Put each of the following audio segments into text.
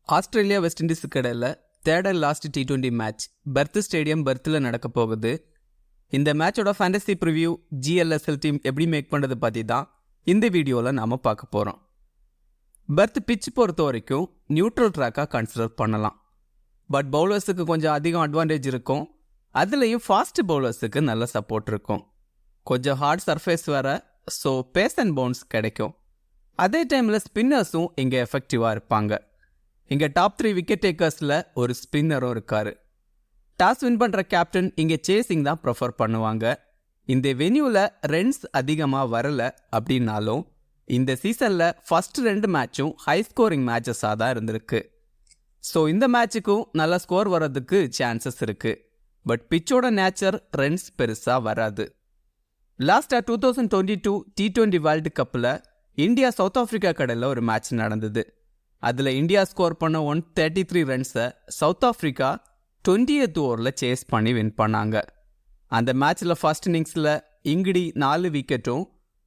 Australia west இண்டீஸுக்கு இடையில் third and last T20 match Perth stadium பெர்த்தில் நடக்க போகுது. இந்த மேட்சோட ஃபேண்டசி ப்ரிவ்யூ GLSL டீம் எப்படி மேக் பண்ணுறது பற்றி தான் இந்த வீடியோவில் நாம் பார்க்க போகிறோம். பெர்த் பிட்ச் பொறுத்த வரைக்கும் நியூட்ரல் ட்ராக்காக கன்சிடர் பண்ணலாம். பட் பவுலர்ஸுக்கு கொஞ்சம் அதிகம் அட்வான்டேஜ் இருக்கும். அதுலேயும் ஃபாஸ்ட் பவுலர்ஸுக்கு நல்ல சப்போர்ட் இருக்கும். கொஞ்சம் ஹார்ட் சர்ஃபேஸ் வேறு, ஸோ பேஸ் அண்ட் பவுன்ஸ் கிடைக்கும். அதே டைமில் ஸ்பின்னர்ஸும் இங்கே எஃபெக்டிவாக இருப்பாங்க. இங்கே டாப் 3 விக்கெட் டேக்கர்ஸில் ஒரு ஸ்பின்னரும் இருக்கார். டாஸ் வின் பண்ணுற கேப்டன் இங்கே சேசிங் தான் ப்ரிஃபர் பண்ணுவாங்க. இந்த வென்யூவில் ரன்ஸ் அதிகமாக வரலை அப்படின்னாலும் இந்த சீசனில் ஃபர்ஸ்ட் 2 மேட்சும் ஹை ஸ்கோரிங் மேட்சஸாக தான் இருந்திருக்கு. ஸோ இந்த மேட்சுக்கும் நல்ல ஸ்கோர் வர்றதுக்கு சான்சஸ் இருக்குது. பட் பிச்சோட நேச்சர் ரன்ஸ் பெருசாக வராது. லாஸ்ட்டாக 2022 T20 வேர்ல்டு கப்பில் இந்தியா சவுத் ஆஃப்ரிக்கா கடையில் ஒரு மேட்ச் நடந்தது. அதில் இந்தியா ஸ்கோர் பண்ண 133 ரன்ஸை சவுத் ஆஃப்ரிக்கா 20th ஓவரில் சேஸ் பண்ணி வின் பண்ணாங்க. அந்த மேட்ச்சில் ஃபர்ஸ்ட் இன்னிங்ஸில் இங்கிடி 4 விக்கெட்டும்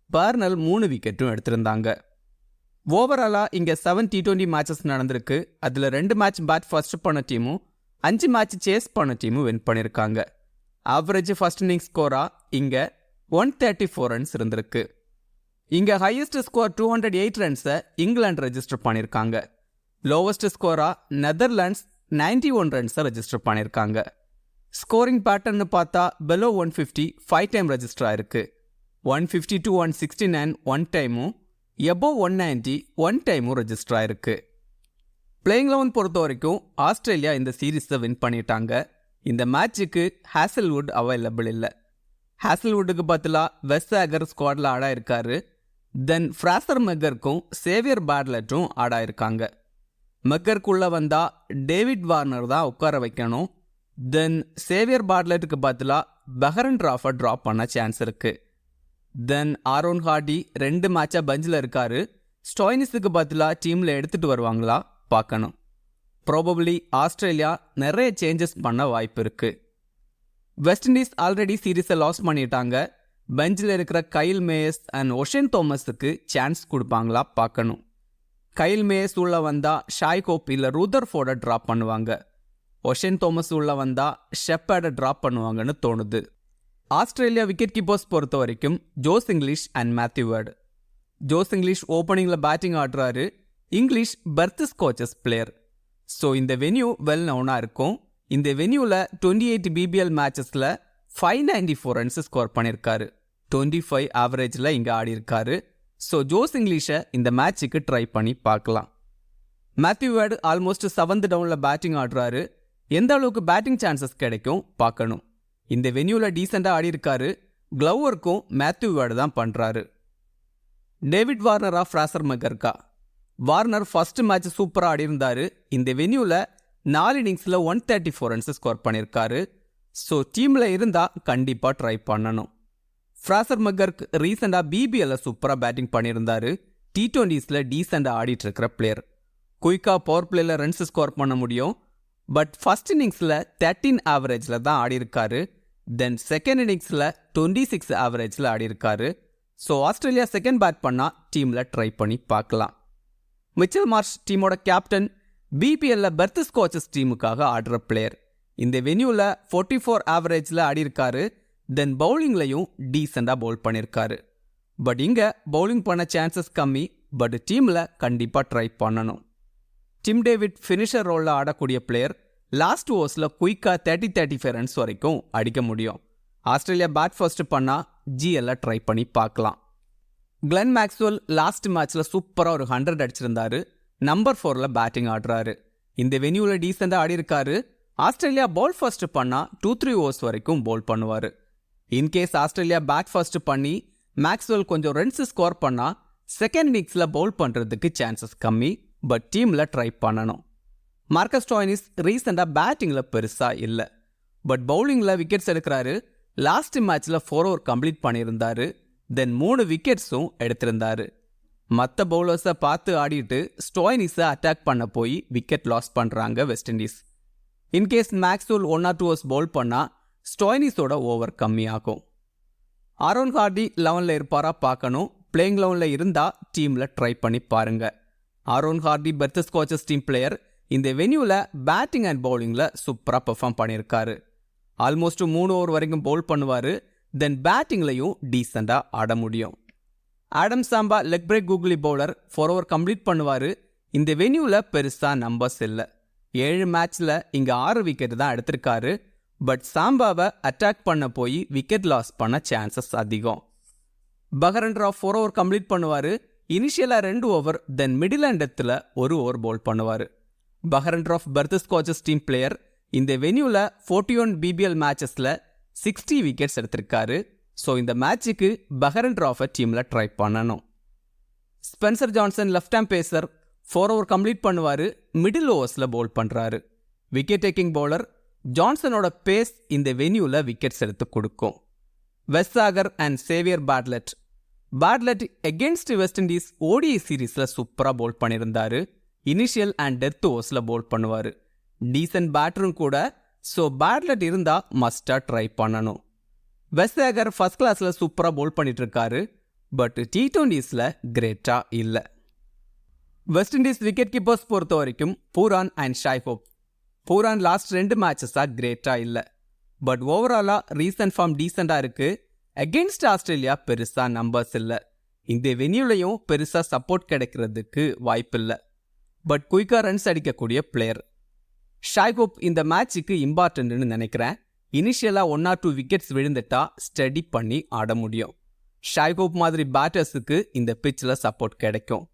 பர்னல் 3 விக்கெட்டும் எடுத்திருந்தாங்க. ஓவராலாக இங்கே 7 T20 மேட்சஸ் நடந்திருக்கு. அதில் 2 மேட்ச் பேட் ஃபர்ஸ்ட் பண்ண டீமும் 5 மேட்ச் சேஸ் பண்ண டீமும் வின் பண்ணியிருக்காங்க. ஆவரேஜ் ஃபர்ஸ்ட் இன்னிங்ஸ் ஸ்கோராக இங்கே 134 ரன்ஸ் இருந்திருக்கு. இங்கே ஹையஸ்ட் ஸ்கோர் 208 ரன்ஸை இங்கிலாந்து ரெஜிஸ்டர் பண்ணியிருக்காங்க. லோவஸ்ட் ஸ்கோராக நெதர்லாண்ட்ஸ் 91 ரன்ஸை ரெஜிஸ்டர் பண்ணியிருக்காங்க. ஸ்கோரிங் பேட்டர்னு பார்த்தா பெலோ 150 5 டைம் ரெஜிஸ்டர் ஆயிருக்கு. 152 169 1 டைமும் எபோவ் 190 1 டைமும் ரெஜிஸ்டர் ஆயிருக்கு. பிளேயிங் 11 பொறுத்த வரைக்கும் ஆஸ்திரேலியா இந்த சீரீஸை வின் பண்ணிட்டாங்க. இந்த மேட்சுக்கு ஹேசல்வுட் அவைலபிள் இல்லை. ஹேசல்வுட்டுக்கு பதிலாக வெஸ்ட் ஸ்குவாடில் ஆடாயிருக்காரு. தென் ஃப்ராசர் மெக்கருக்கும் சேவியர் பேட்லெட்டும் ஆடாயிருக்காங்க. மெக்கருக்குள்ளே வந்தால் டேவிட் வார்னர் தான் உட்கார வைக்கணும். தென் சேவியர் பேட்லெட்டுக்கு பதிலாக பெஹரன் ட்ராஃபை ட்ராப் பண்ண சான்ஸ் இருக்குது. தென் ஆரோன் ஹார்டி 2 மேட்சாக பெஞ்சில் இருக்காரு. ஸ்டோய்னிஸுக்கு பதிலாக டீமில் எடுத்துகிட்டு வருவாங்களா பார்க்கணும். ப்ராபபிளி ஆஸ்திரேலியா நிறைய சேஞ்சஸ் பண்ண வாய்ப்பு இருக்குது. வெஸ்ட் இண்டீஸ் ஆல்ரெடி சீரீஸை லாஸ் பண்ணிட்டாங்க. பெஞ்சில் இருக்கிற கைல் மேயர்ஸ் அண்ட் ஒஷன் தோமஸுக்கு சான்ஸ் கொடுப்பாங்களா பார்க்கணும். கைல் மேயர்ஸ் உள்ள வந்தால் ஷாய் ஹோப் இல்லை ரூதர்ஃபோர்டை ட்ராப் பண்ணுவாங்க. ஒஷன் தோமஸ் உள்ள வந்தால் ஷெப்பர்டை ட்ராப் பண்ணுவாங்கன்னு தோணுது. ஆஸ்திரேலியா விக்கெட் கீப்பர்ஸ் பொறுத்த வரைக்கும் Jos Inglis and Matthew Wade. Jos Inglis ஓப்பனிங்கில் பேட்டிங் ஆடுறாரு. Inglis Perth Scorchers player. So இந்த வென்யூ வெல் நவுனாக இருக்கும். இந்த வென்யூவில் 28 BBL மேட்சஸில் 594 ரன்ஸ் ஸ்கோர் பண்ணியிருக்காரு. 25 ஆவரேஜில் இங்கே ஆடியிருக்காரு. ஸோ ஜோஸ் இங்கிலீஷை இந்த மேட்சுக்கு ட்ரை பண்ணி பார்க்கலாம். மேத்யூ வேர்டு ஆல்மோஸ்ட் 7th டவுனில் பேட்டிங் ஆடுறாரு. எந்த அளவுக்கு பேட்டிங் சான்சஸ் கிடைக்கும் பார்க்கணும். இந்த வென்யூவில் டீசெண்டாக ஆடியிருக்காரு. க்ளவருக்கும் மேத்யூ வேர்டு தான் பண்ணுறாரு. டேவிட் வார்னரா ஃப்ராசர் மெக்கர்கா. வார்னர் ஃபர்ஸ்ட் மேட்ச் சூப்பராக ஆடியிருந்தார். இந்த வென்யூவில் 4 இன்னிங்ஸில் 134 ரன்ஸ் ஸ்கோர் பண்ணியிருக்காரு. ஸோ டீமில் இருந்தால் கண்டிப்பாக ட்ரை பண்ணணும். ஃப்ராசர் மெக்கர்க் ரீசெண்டாக BBL சூப்பராக பேட்டிங் பண்ணியிருந்தார். T20ஸில் டீசெண்டாக ஆடிட்டு இருக்கிற பிளேயர். குயிக்காக பவர் பிளேயில் ரன்ஸ் ஸ்கோர் பண்ண முடியும். பட் ஃபர்ஸ்ட் இன்னிங்ஸில் 13 ஆவரேஜில் தான் ஆடியிருக்காரு. தென் செகண்ட் இன்னிங்ஸில் 26 ஆவரேஜில் ஆடியிருக்காரு. ஸோ ஆஸ்திரேலியா செகண்ட் பேட் பண்ணால் டீமில் ட்ரை பண்ணி பார்க்கலாம். மிச்சல் மார்ஷ் டீமோட கேப்டன். BPL பெர்த் ஸ்காட்சஸ் டீமுக்காக ஆடுற பிளேயர். இந்த வென்யூவில் 44 ஆவரேஜில் ஆடியிருக்காரு. தென் பவுலிங்லையும் டீசெண்டாக பவுல் பண்ணியிருக்காரு. பட் இங்கே பவுலிங் பண்ண சான்சஸ் கம்மி. பட் டீமில் கண்டிப்பாக ட்ரை பண்ணணும். டிம் டேவிட் ஃபினிஷர் ரோலில் ஆடக்கூடிய பிளேயர். லாஸ்ட் ஓவர்ஸில் குயிக்காக 30-35 ரன்ஸ் வரைக்கும் அடிக்க முடியும். ஆஸ்திரேலியா பேட் ஃபர்ஸ்ட் பண்ணால் GL ட்ரை பண்ணி பார்க்கலாம். கிளென் மேக்ஸ்வெல் லாஸ்ட் மேட்ச்சில் சூப்பராக ஒரு 100 அடிச்சிருந்தாரு. நம்பர் 4ல் பேட்டிங் ஆடுறாரு. இந்த வென்யூவில் டீசெண்டாக ஆடியிருக்காரு. ஆஸ்திரேலியா பால் ஃபர்ஸ்ட் பண்ணால் 2-3 ஓவர்ஸ் வரைக்கும் பவுல் பண்ணுவார். இன்கேஸ் ஆஸ்திரேலியா பேட் ஃபர்ஸ்ட் பண்ணி மேக்ஸ்வெல் கொஞ்சம் ரன்ஸ் ஸ்கோர் பண்ணால் செகண்ட் இன்னிங்ஸில் பவுல் பண்ணுறதுக்கு சான்சஸ் கம்மி. பட் டீமில் ட்ரை பண்ணணும். மார்க்கஸ் ஸ்டோய்னிஸ் ரீசெண்டாக பேட்டிங்கில் பெருசாக இல்லை. பட் பவுலிங்கில் விக்கெட்ஸ் எடுக்கிறாரு. லாஸ்ட் மேட்ச்சில் 4 ஓவர் கம்ப்ளீட் பண்ணியிருந்தார். தென் 3 விக்கெட்ஸும் எடுத்திருந்தார். மற்ற பவுலர்ஸை பார்த்து ஆடிட்டு ஸ்டோய்னிஸை அட்டாக் பண்ண போய் விக்கெட் லாஸ் பண்ணுறாங்க West Indies. In case Maxwell 1 or 2 overs bowl பண்ணால் ஸ்டோய்னிஸோட ஓவர் கம்மியாகும். ஆரோன் ஹார்டி 11ல் இருப்பாரா பார்க்கணும். பிளேயிங் 11ல் இருந்தால் டீமில் ட்ரை பண்ணி பாருங்கள். Aaron Hardie Perth Scorchers team player. இந்த வென்யூவில் பேட்டிங் அண்ட் பவுலிங்கில் சூப்பராக பெர்ஃபார்ம் பண்ணியிருக்காரு. ஆல்மோஸ்ட் 3 ஓவர் வரைக்கும் பவுல் பண்ணுவார். தென் பேட்டிங்லையும் டீசெண்டாக ஆட முடியும். Adam Samba leg break googly bowler 4 over complete பண்ணுவார். இந்த வென்யூவில் பெருசாக நம்பர்ஸ் இல்லை. 7 மேட்ச்சில் இங்கே 6 விக்கெட் தான் எடுத்திருக்காரு. பட் சாம்பாவை அட்டாக் பண்ண போய் விக்கெட் லாஸ் பண்ண சான்சஸ் அதிகம். பஹரன் ராவ் 4 ஓவர் கம்ப்ளீட் பண்ணுவார். இனிஷியலாக 2 ஓவர், தென் மிடில் அண்ட் டெத்தில் 1 ஓவர் பவுல் பண்ணுவார். Behrendorff Perth Scorchers team player. இந்த வென்யூவில் 41 BBL மேட்சஸில் 60 விக்கெட்ஸ் எடுத்திருக்காரு. ஸோ இந்த மேட்சுக்கு பஹரன் ராவை டீமில் ட்ரை பண்ணணும். Spencer Johnson left hand pacer 4 over complete பண்ணுவார். மிடில் ஓவர்ஸில் பவுல் பண்ணுறாரு. Wicket taking bowler. ஜான்சனோட பேஸ் இந்த வென்யூவில் விக்கெட்ஸ் எடுத்து கொடுக்கும். West and Xavier Bartlett against West Indies ODI சீரீஸில் சூப்பராக பவுல் பண்ணியிருந்தாரு. இனிஷியல் அண்ட் டெத் ஓவர்ஸில் பவுல் பண்ணுவார். டீசன்ட் பேட்டரும் கூட. ஸோ பேட்லெட் இருந்தால் மஸ்டாக ட்ரை பண்ணணும். வெஸ்ட் ஃபர்ஸ்ட் கிளாஸில் சூப்பராக பவுல் பண்ணிட்டு இருக்காரு. பட் T20ஸில் கிரேட்டாக இல்லை. வெஸ்ட் இண்டீஸ் விக்கெட் கீப்பர்ஸ் பொறுத்த வரைக்கும் பூரான் அண்ட் ஷாய் ஹோப். பூரான் லாஸ்ட் 2 மேட்சஸாக கிரேட்டாக இல்லை. பட் ஓவராலாக ரீசன்ட் ஃபார்ம் டீசெண்டாக இருக்குது. அகெயின்ஸ்ட் ஆஸ்திரேலியா பெருசாக நம்பர்ஸ் இல்லை. இந்த வென்யூலையும் பெருசாக சப்போர்ட் கிடைக்கிறதுக்கு வாய்ப்பில்லை. பட் குயிக்காக ரன்ஸ் அடிக்கக்கூடிய பிளேயர். ஷாய் ஹோப் இந்த மேட்சுக்கு இம்பார்ட்டன்ட்னு நினைக்கிறேன். இனிஷியலாக 1 or 2 விக்கெட்ஸ் விழுந்துட்டா ஸ்டடி பண்ணி ஆட முடியும். ஷாய் ஹோப் மாதிரி பேட்டர்ஸுக்கு இந்த பிச்சில் சப்போர்ட் கிடைக்கும்.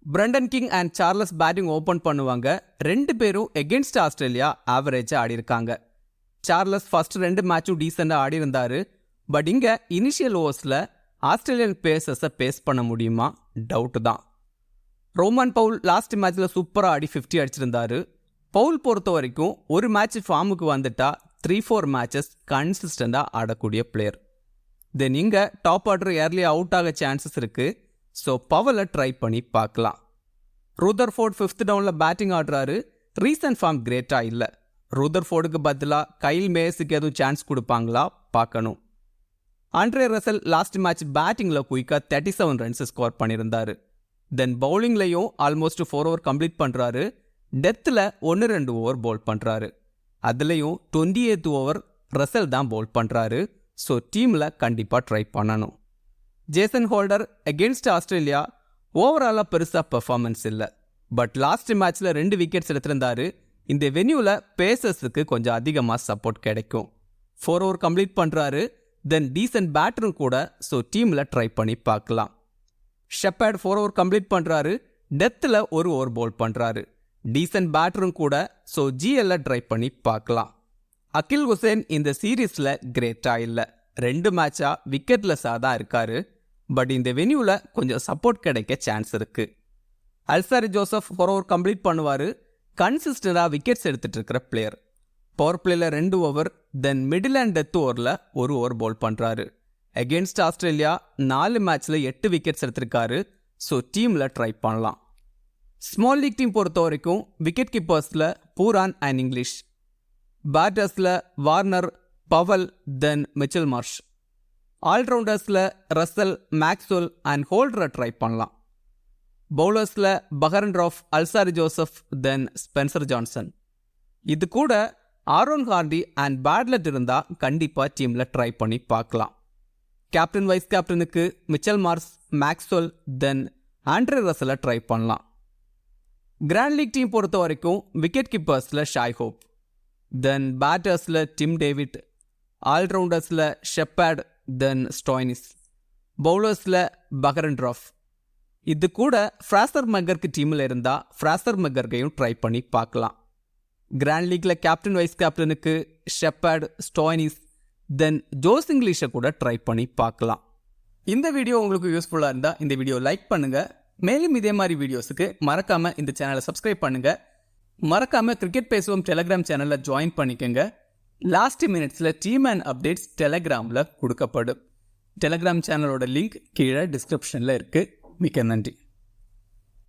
Brendon king and Charles batting open பண்ணுவாங்க. 2 பேரும் எகென்ஸ்ட் ஆஸ்திரேலியா ஆவரேஜாக ஆடிருக்காங்க. சார்லஸ் ஃபர்ஸ்ட் 2 மேட்சும் டீசெண்டாக ஆடிருந்தாரு. பட் இங்கே இனிஷியல் ஓவர்ஸில் ஆஸ்திரேலியன் பேசர்ஸை பேஸ் பண்ண முடியுமா? டவுட்டு தான். ரோமன் பவுல் லாஸ்ட் மேட்ச்சில் சூப்பராக ஆடி 50 அடிச்சிருந்தாரு. பவுல் பொறுத்த வரைக்கும் ஒரு மேட்ச் ஃபார்முக்கு வந்துட்டா 3-4 மேட்சஸ் கன்சிஸ்டண்டாக ஆடக்கூடிய பிளேயர். தென் இங்கே டாப் ஆர்டர் ஏர்லி அவுட் ஆக சான்சஸ் இருக்குது. ஸோ பவலை ட்ரை பண்ணி பார்க்கலாம். ரூதர்ஃபோர்ட் 5th டவுனில் பேட்டிங் ஆடுறாரு. ரீசன்ட் ஃபார்ம் கிரேட்டாக இல்லை. ரூதர்ஃபோர்டுக்கு பதிலாக கைல் மேயர்ஸுக்கு எதுவும் சான்ஸ் கொடுப்பாங்களா பார்க்கணும். ஆண்ட்ரே ரசல் லாஸ்ட் மேட்ச் பேட்டிங்கில் குயிக்காக 37 ரன்ஸ் ஸ்கோர் பண்ணியிருந்தாரு. தென் பவுலிங்லையும் ஆல்மோஸ்ட் 4 ஓவர் கம்ப்ளீட் பண்ணுறாரு. டெத்தில் 1-2 ஓவர் பவுல் பண்ணுறாரு. அதுலேயும் 28th ஓவர் ரசல் தான் பவுல் பண்ணுறாரு. ஸோ டீமில் கண்டிப்பாக ட்ரை பண்ணணும். ஜேசன் ஹோல்டர் அகெயின்ஸ்ட் ஆஸ்திரேலியா ஓவராலாக பெருசாக பெர்ஃபார்மன்ஸ் இல்லை. பட் லாஸ்ட் மேட்ச்சில் 2 விக்கெட்ஸ் எடுத்திருந்தாரு. இந்த வென்யூவில் பேசர்ஸுக்கு கொஞ்சம் அதிகமாக சப்போர்ட் கிடைக்கும். 4 ஓவர் கம்ப்ளீட் பண்ணுறாரு. தென் டீசன்ட் பேட்டரும் கூட. ஸோ டீமில் ட்ரை பண்ணி பார்க்கலாம். ஷெப்பர்ட் 4 ஓவர் கம்ப்ளீட் பண்ணுறாரு. டெத்தில் 1 ஓவர் பவுல் பண்ணுறாரு. டீசன்ட் பேட்டரும் கூட. ஸோ GL ட்ரை பண்ணி பார்க்கலாம். அகில் ஹுசேன் இந்த சீரீஸில் கிரேட்டாக இல்லை. 2 மேட்சாக விக்கெட்லெஸ்ஸாக தான் இருக்காரு. பட் இந்த வென்யூவில் கொஞ்சம் சப்போர்ட் கிடைக்க சான்ஸ் இருக்குது. அல்சாரி ஜோசப் 4 ஓவர் கம்ப்ளீட் பண்ணுவார். கன்சிஸ்டண்டாக விக்கெட்ஸ் எடுத்துகிட்டு இருக்கிற பிளேயர். பவர் பிளேயில் 2 over, then middle and death ஓவரில் 1 ஓவர் பவுல் பண்ணுறாரு. அகெயின்ஸ்ட் ஆஸ்திரேலியா 4 மேட்ச்சில் 8 விக்கெட்ஸ் எடுத்திருக்காரு. ஸோ டீமில் ட்ரை பண்ணலாம். ஸ்மால் லீக் டீம் பொறுத்த வரைக்கும் விக்கெட் கீப்பர்ஸில் பூரான் அண்ட் இங்கிலீஷ். பேட்டர்ஸில் Warner, Powell, then Mitchell Marsh. ஆல்ரவுண்டர்ஸில் ரசல், மேக்ஸ்வெல் அண்ட் ஹோல்டரை ட்ரை பண்ணலாம். பவுலர்ஸில் Behrendorff, Alzarri Joseph, then Spencer Johnson. இது கூட ஆரோன் ஹார்டி அண்ட் பேட்லெட் இருந்தால் கண்டிப்பாக டீமில் ட்ரை பண்ணி பார்க்கலாம். கேப்டன் வைஸ் கேப்டனுக்கு மிச்சல் மார்ஷ், மேக்ஸ்வெல், தென் ஆண்ட்ரே ரசலை ட்ரை பண்ணலாம். கிராண்ட் லீக் டீம் பொறுத்த வரைக்கும் விக்கெட் கீப்பர்ஸில் ஷாய் ஹோப், தென் பேட்டர்ஸில் டிம் டேவிட், ஆல்ரவுண்டர்ஸில் ஷெப்பர்ட், தென் ஸ்டாய்னிஸ். பவுலர்ஸில் பஹரன் ராவ். இது கூட ஃப்ராசர் மெக்கர்க்கு டீமில் இருந்தால் ஃப்ராசர் மெக்கர்கையும் ட்ரை பண்ணி பார்க்கலாம். கிராண்ட் லீக்கில் கேப்டன் வைஸ் கேப்டனுக்கு ஷெப்பர்ட், ஸ்டாய்னிஸ், தென் ஜோஸ் இங்கிலீஷை கூட ட்ரை பண்ணி பார்க்கலாம். இந்த வீடியோ உங்களுக்கு யூஸ்ஃபுல்லாக இருந்தால் இந்த வீடியோ லைக் பண்ணுங்கள். மேலும் இதே மாதிரி வீடியோஸுக்கு மறக்காமல் இந்த சேனலை சப்ஸ்கிரைப் பண்ணுங்கள். மறக்காமல் கிரிக்கெட் பேசுவோம் டெலகிராம் சேனலில் ஜாயின் பண்ணிக்கோங்க. லாஸ்ட் மினிட்ஸில் டீம் அண்ட் அப்டேட்ஸ் டெலகிராமில் கொடுக்கப்படும். டெலகிராம் சேனலோட லிங்க் கீழே டிஸ்கிரிப்ஷனில் இருக்குது. மிக்க நன்றி.